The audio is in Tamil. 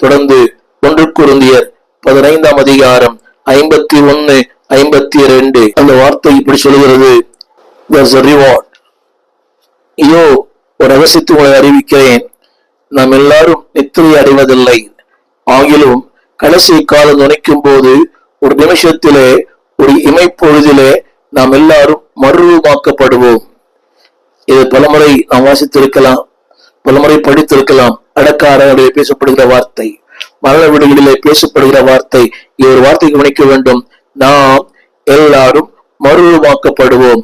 தொடர்ந்து 1 கொரிந்தியர் 15ஆம் அதிகாரம் 51, 52 அந்த வார்த்தை இப்படி சொல்கிறது. There's a reward. இதோ ஒரு ரகசியத்தை உங்களை அறிவிக்கிறேன். நாம் எல்லாரும் நித்திரை அடைவதில்லை. ஆகிலும் கடைசி காலம் நுழைக்கும் போது ஒரு நிமிஷத்திலே, ஒரு இமைப்பொழுதிலே நாம் எல்லாரும் மறுரூபமாக்கப்படுவோம். இது பலமுறை நாம் வாசித்திருக்கலாம், பலமுறை படித்திருக்கலாம். அடக்காரங்களிலே பேசப்படுகிற வார்த்தை, மரண வீடுகளிலே பேசப்படுகிற வார்த்தை. ஒரு வார்த்தை கவனிக்க வேண்டும். நாம் எல்லாரும் மறுரூபமாக்கப்படுவோம்.